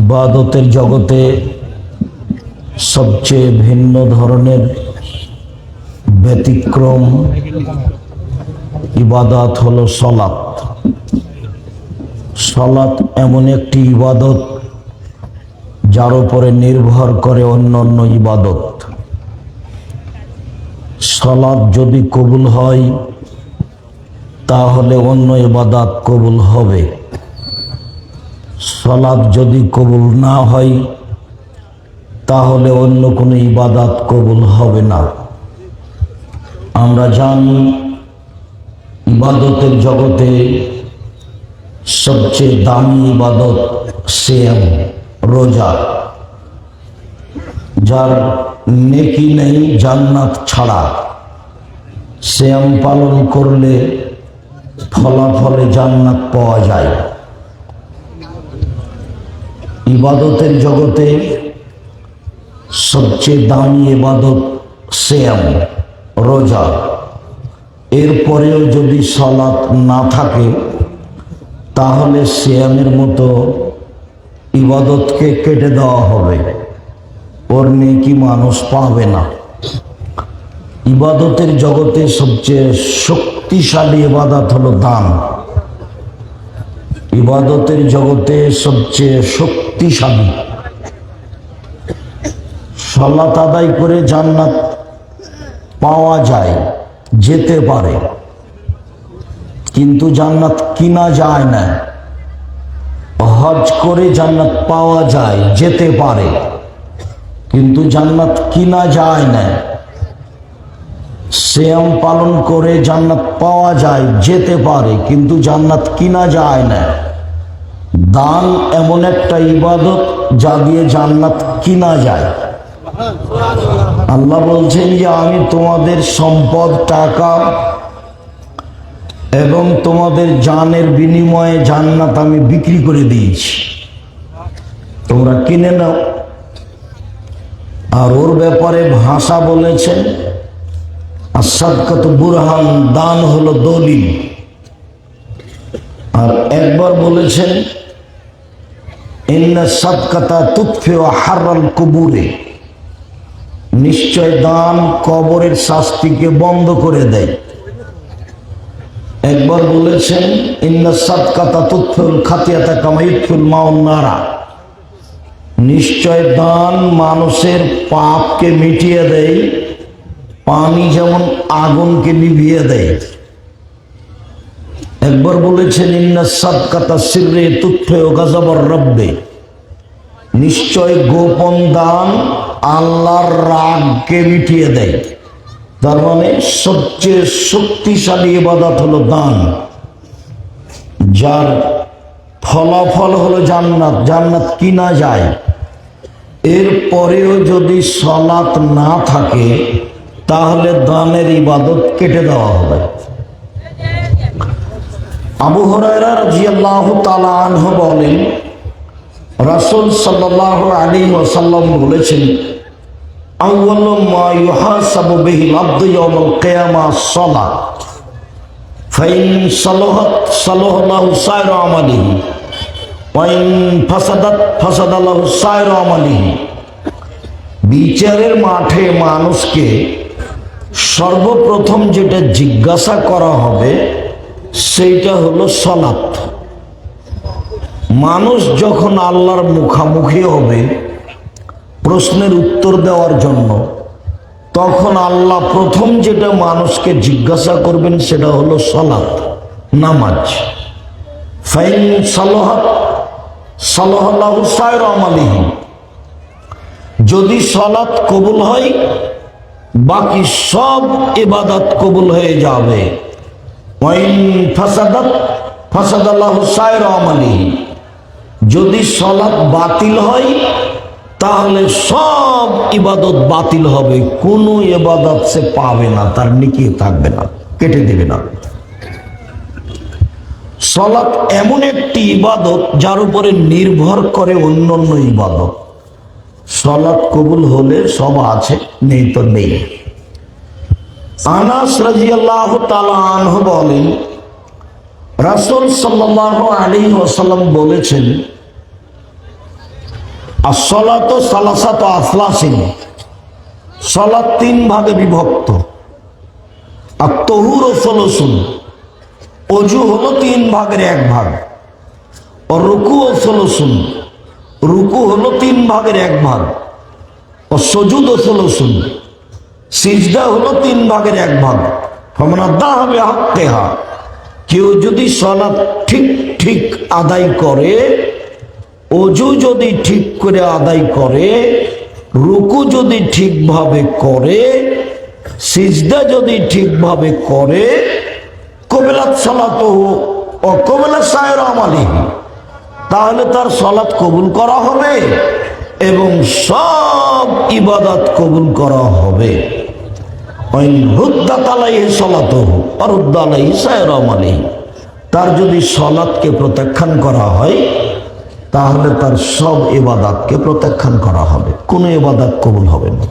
ইবাদতের জগতে সবচেয়ে ভিন্ন ধরনের ব্যতিক্রম ইবাদত হলো সালাত। সালাত এমন একটি ইবাদত যার উপরে নির্ভর করে অন্যান্য ইবাদত। সালাত যদি কবুল হয় তাহলে অন্য ইবাদত কবুল হবে। সালাত যদি কবুল না হয় তাহলে অন্য কোনো ইবাদত কবুল হবে না। আমরা জানি ইবাদতের জগতে সবচেয়ে দামি ইবাদত সিয়াম, রোজা, যার নেকি নেই জান্নাত ছাড়া। সিয়াম পালন করলে ফলাফলে জান্নাত পাওয়া যায়। ইবাদতের জগতে সবচেয়ে দামি ইবাদত সিয়াম, রোজা। এরপরেও যদি সালাত না থাকে তাহলে সিয়ামের মতো ইবাদতকে কেটে দেওয়া হবে, ওর নেকি মানুষ পাবে না। ইবাদতের জগতে সবচেয়ে শক্তিশালী ইবাদত হলো দান। ইবাদতের জগতে সবচেয়ে শক্তিশালী। সালাত আদায় করে জান্নাত পাওয়া যায়, যেতে পারে, কিন্তু জান্নাত কিনা যায় না। হজ করে জান্নাত পাওয়া যায়, যেতে পারে, কিন্তু জান্নাত কিনা যায় না। সিয়াম পালন করে জান্নাত পাওয়া যায়, যেতে পারে, কিন্তু জান্নাত কিনা যায় না। দান এমন একটা ইবাদত যা দিয়ে জান্নাত কিনা যায়। আল্লাহ বলছেন যে আমি তোমাদের সম্পদ, টাকা এবং তোমাদের জানের বিনিময়ে জান্নাত আমি বিক্রি করে দিয়েছি, তোমরা কিনে নাও। আর ওর ব্যাপারে ভাষা বলেছেন আস-সাদকাত বুরহান, দান হলো দলিল। আর একবার বলেছেন ইন্না সাদকাতা তুতফিউ হাররাল কুবুরে, নিশ্চয় দান কবরের শাস্তিকে বন্ধ করে দেয়। একবার বলেছেন ইন্না সাদকাতা তুতফিউল খাতিয়াতা কামা ইতফিউল মাউন নারা, নিশ্চয় দান মানুষের পাপকে মিটিয়ে দেয়, পানি যেমন আগুনকে নিভিয়ে দেয়। একবার বলেছেন ইন্না সাদকাতা সিররে তুতফিউ গাযাবার রব্বে, নিশ্চয় গোপন দান আল্লাহর রাগকে মিটিয়ে দেয়। তার মানে সবচেয়ে শক্তিশালী ইবাদত হলো দান, যার ফলাফল হলো জান্নাত। জান্নাত কিনা যায়। এরপরেও যদি সালাত না থাকে তাহলে দানের ইবাদত কেটে দেওয়া হবে। আবু হুরায়রা রাদিয়াল্লাহু তাআলা আনহু বলেন রাসূল সাল্লাল্লাহু আলাইহি ওয়াসাল্লাম বলেছেন আউয়ালু মা ইউহাসাবু বিহিল আবদু ইয়াউমাল কিয়ামাহ আস-সালাত ফাইন সালাহাত সালাহাল্লাহু সাইরা আমালিহি ওয়া ইন ফাসাদাত ফাসাদাল্লাহু সাইরা আমালিহি। বিচারের মাঠে মানুষকে সর্বপ্রথম যেটা জিজ্ঞাসা করা হবে সেইটা হলো সালাত। মানুষ যখন আল্লাহর মুখামুখি হবে প্রশ্নের উত্তর দেওয়ার জন্য, তখন আল্লাহ প্রথম যেটা মানুষকে জিজ্ঞাসা করবেন সেটা হলো সালাত, নামাজ। ফাইন সালাহাত সালাহাল্লাহু সাইরা আমালিহি, যদি সালাত কবুল হয় বাকি সব ইবাদত কবুল হয়ে যাবে। ওয়াইন ফাসাদাত ফাসাদাল্লাহু সাইরা আমালিহি, যদি সালাত বাতিল হয় তাহলে সব ইবাদত বাতিল হবে, কোনো ইবাদত সে পাবে না, তার নেকি থাকবে না, কেটে দেবে না। সালাত এমন একটি ইবাদত যার উপরে নির্ভর করে অন্যান্য ইবাদত। সালাত কবুল হলে সব আছে, নেই তো নেই। আনাস রাদিয়াল্লাহু তাআলা আনহু বলেন রাসূল সাল্লাল্লাহু আলাইহি ওয়াসাল্লাম বলেছেন আর সলাত সালাসাত আফলাসিন, সলাত 3 ভাগে বিভক্ত। আর তহুর ও সলসুন, অজু হলো 3 ভাগের 1 ভাগ। ও রুকু ও সলসুন, রুকু হলো 3 ভাগের 1 ভাগ। ও সজুদ ও সলসুন, সিজদা হলো 3 ভাগের 1 ভাগ। কেউ যদি সলাত ঠিক ঠিক আদায় করে, অজু যদি ঠিক করে আদায় করে, রুকু যদি ঠিকভাবে করে, সিজদা যদি ঠিকভাবে করে, কবিলাত সালাতুহু ও কবিলা সায়ের আমালিহি, তাহলে তার সালাত কবুল করা হবে এবং সব ইবাদত কবুল করা হবে। তার যদি সলাতকে প্রত্যাখ্যান করা হয়, তাহলে তার সব ইবাদতকে প্রত্যাখ্যান করা হবে, কোনো ইবাদত কবুল হবে না।